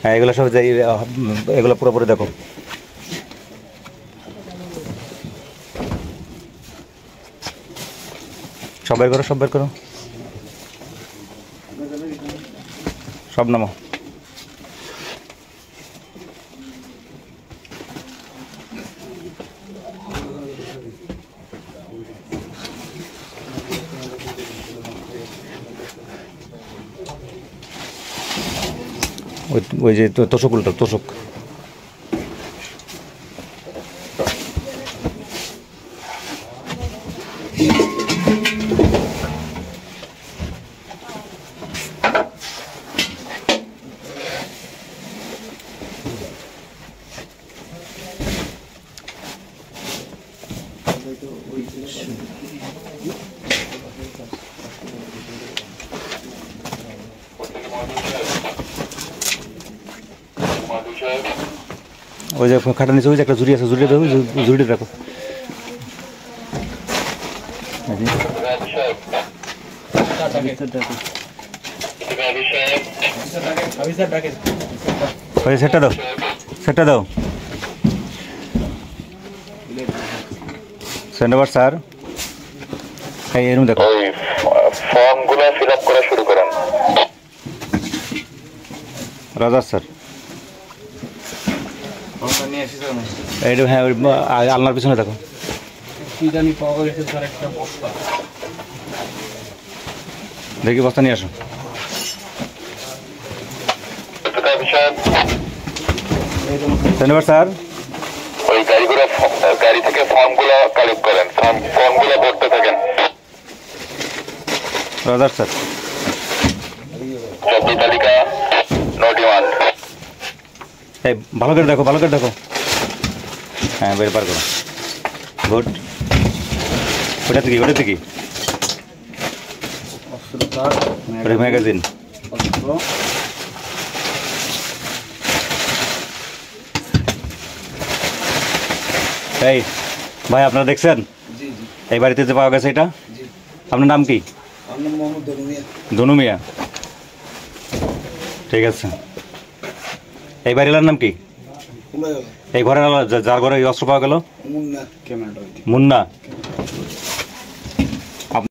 হ্যাঁ এগুলো সব যাই, এগুলো পুরোপুরি দেখো। সব বের করো, সব বের করো, সব নামো। ওই যে তোষক উল্টো, তোষক। ওই যে খাটা নিচে ওই যে একটা ঝুড়ি আছে, ঝুড়ি দেখো, ঝুড়িটা দেখো। ওই সেটটা দাও, সেটটা দাও। ধন্যবাদ স্যার। এই এরকম দেখো, ফর্মগুলো ফিল আপ করা শুরু করেন। রাজা স্যার এইটা, হ্যাঁ আলনার পিছনে দেখো। দেখি বস্তা নিয়ে আসো। ধন্যবাদ স্যার। ওই গাড়ি থেকে ফর্মগুলো কালেক্ট করেন, ফর্মগুলো ভরতে থাকেন। রাজার স্যার। জব্দি তালিকা নোট 1। এই ভালো করে দেখো, ভালো করে দেখো। হ্যাঁ বের পার করো, গুড। ওটাতে কি, ওটাতে কি? ম্যাগাজিন। এই ভাই আপনারা দেখছেন এই বাড়িতে যে পাওয়া গেছে এটা? আপনার নাম কি? ধনু মিয়া। ঠিক আছে। এই বাড়ির নাম কি? এই ঘরের যার ঘরে এই অস্ত্র পাওয়া গেল? মুন্না।